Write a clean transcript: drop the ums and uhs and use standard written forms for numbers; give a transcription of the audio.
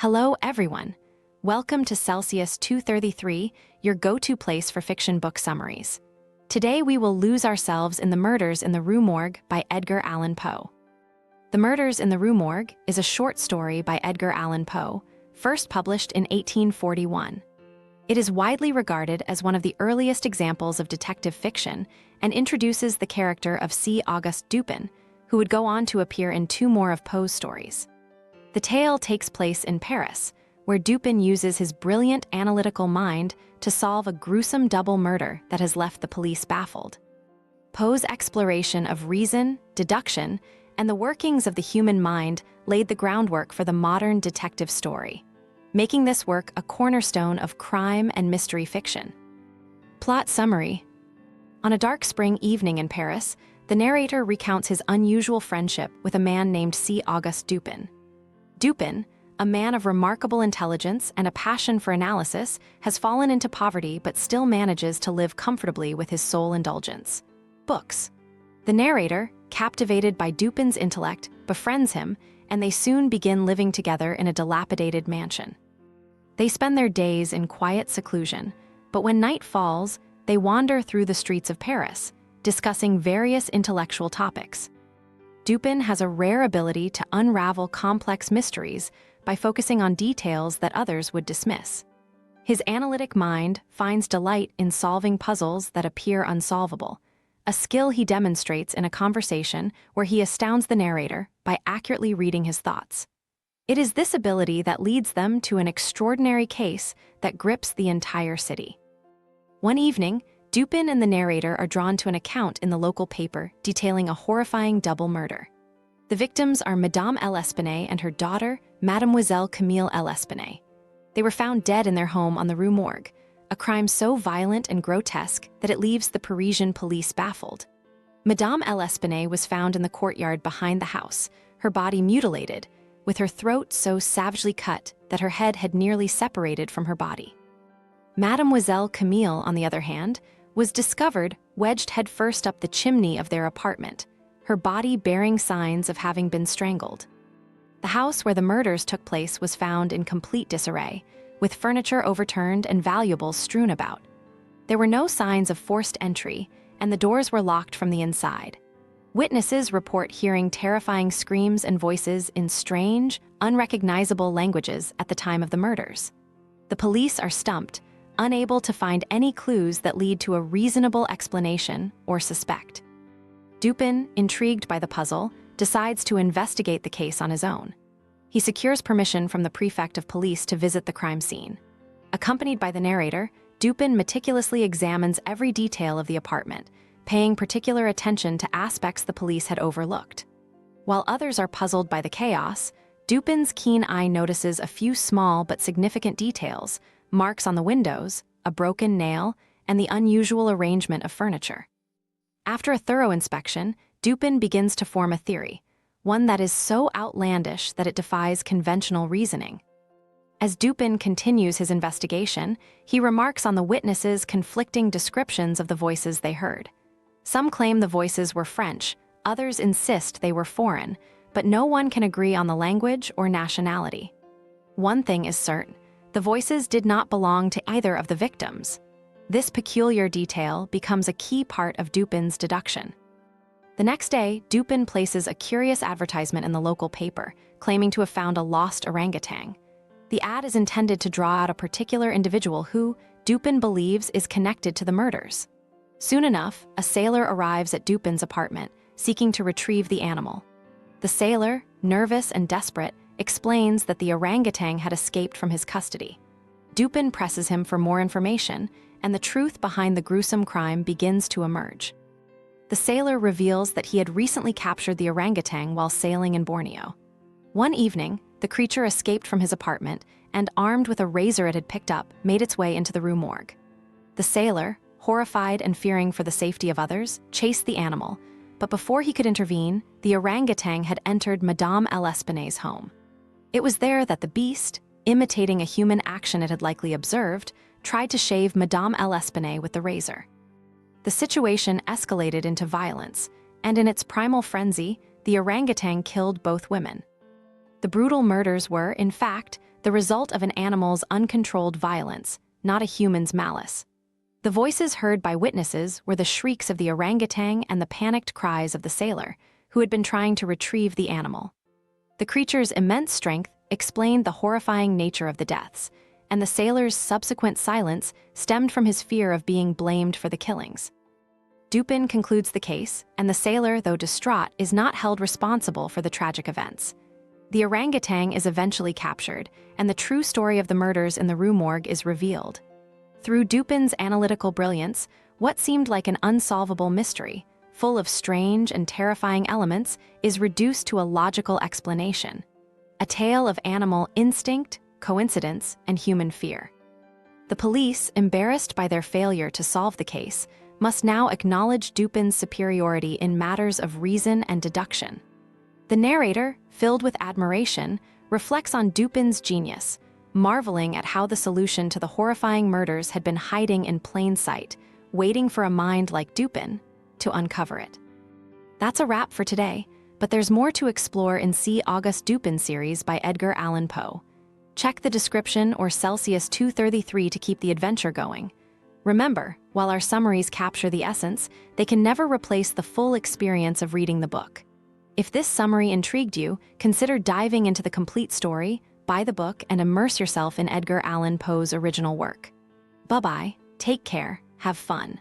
Hello, everyone. Welcome to Celsius 233, your go-to place for fiction book summaries. Today we will lose ourselves in The Murders in the Rue Morgue by Edgar Allan Poe. The Murders in the Rue Morgue is a short story by Edgar Allan Poe, first published in 1841. It is widely regarded as one of the earliest examples of detective fiction and introduces the character of Auguste Dupin, who would go on to appear in two more of Poe's stories. The tale takes place in Paris, where Dupin uses his brilliant analytical mind to solve a gruesome double murder that has left the police baffled. Poe's exploration of reason, deduction, and the workings of the human mind laid the groundwork for the modern detective story, making this work a cornerstone of crime and mystery fiction. Plot summary. On a dark spring evening in Paris, the narrator recounts his unusual friendship with a man named Auguste Dupin. Dupin, a man of remarkable intelligence and a passion for analysis, has fallen into poverty but still manages to live comfortably with his sole indulgence: books. The narrator, captivated by Dupin's intellect, befriends him, and they soon begin living together in a dilapidated mansion. They spend their days in quiet seclusion, but when night falls, they wander through the streets of Paris, discussing various intellectual topics. Dupin has a rare ability to unravel complex mysteries by focusing on details that others would dismiss. His analytic mind finds delight in solving puzzles that appear unsolvable, a skill he demonstrates in a conversation where he astounds the narrator by accurately reading his thoughts. It is this ability that leads them to an extraordinary case that grips the entire city. One evening, Dupin and the narrator are drawn to an account in the local paper detailing a horrifying double murder. The victims are Madame L'Espanaye and her daughter, Mademoiselle Camille L'Espanaye. They were found dead in their home on the Rue Morgue, a crime so violent and grotesque that it leaves the Parisian police baffled. Madame L'Espanaye was found in the courtyard behind the house, her body mutilated, with her throat so savagely cut that her head had nearly separated from her body. Mademoiselle Camille, on the other hand, was discovered wedged headfirst up the chimney of their apartment, her body bearing signs of having been strangled. The house where the murders took place was found in complete disarray, with furniture overturned and valuables strewn about. There were no signs of forced entry, and the doors were locked from the inside. Witnesses report hearing terrifying screams and voices in strange, unrecognizable languages at the time of the murders. The police are stumped, unable to find any clues that lead to a reasonable explanation or suspect. Dupin, intrigued by the puzzle, decides to investigate the case on his own. He secures permission from the prefect of police to visit the crime scene. Accompanied by the narrator, Dupin meticulously examines every detail of the apartment, paying particular attention to aspects the police had overlooked. While others are puzzled by the chaos, Dupin's keen eye notices a few small but significant details: marks on the windows, a broken nail, and the unusual arrangement of furniture. After a thorough inspection, Dupin begins to form a theory, one that is so outlandish that it defies conventional reasoning. As Dupin continues his investigation, he remarks on the witnesses' conflicting descriptions of the voices they heard. Some claim the voices were French, others insist they were foreign, but no one can agree on the language or nationality. One thing is certain: the voices did not belong to either of the victims. This peculiar detail becomes a key part of Dupin's deduction. The next day, Dupin places a curious advertisement in the local paper, claiming to have found a lost orangutan. The ad is intended to draw out a particular individual who, Dupin believes, is connected to the murders. Soon enough, a sailor arrives at Dupin's apartment, seeking to retrieve the animal. The sailor, nervous and desperate, explains that the orangutan had escaped from his custody. Dupin presses him for more information, and the truth behind the gruesome crime begins to emerge. The sailor reveals that he had recently captured the orangutan while sailing in Borneo. One evening, the creature escaped from his apartment and, armed with a razor it had picked up, made its way into the Rue Morgue. The sailor, horrified and fearing for the safety of others, chased the animal, but before he could intervene, the orangutan had entered Madame L'Espanaye's home. It was there that the beast, imitating a human action it had likely observed, tried to shave Madame L'Espanaye with the razor. The situation escalated into violence, and in its primal frenzy, the orangutan killed both women. The brutal murders were, in fact, the result of an animal's uncontrolled violence, not a human's malice. The voices heard by witnesses were the shrieks of the orangutan and the panicked cries of the sailor, who had been trying to retrieve the animal. The creature's immense strength explained the horrifying nature of the deaths, and the sailor's subsequent silence stemmed from his fear of being blamed for the killings. Dupin concludes the case, and the sailor, though distraught, is not held responsible for the tragic events. The orangutan is eventually captured, and the true story of the murders in the Rue Morgue is revealed. Through Dupin's analytical brilliance, what seemed like an unsolvable mystery, full of strange and terrifying elements, is reduced to a logical explanation. A tale of animal instinct, coincidence, and human fear. The police, embarrassed by their failure to solve the case, must now acknowledge Dupin's superiority in matters of reason and deduction. The narrator, filled with admiration, reflects on Dupin's genius, marveling at how the solution to the horrifying murders had been hiding in plain sight, waiting for a mind like Dupin to uncover it. That's a wrap for today, but there's more to explore in C. Auguste Dupin series by Edgar Allan Poe. Check the description or Celsius 233 to keep the adventure going. Remember, while our summaries capture the essence, they can never replace the full experience of reading the book. If this summary intrigued you, consider diving into the complete story, buy the book, and immerse yourself in Edgar Allan Poe's original work. Bye-bye, take care, have fun.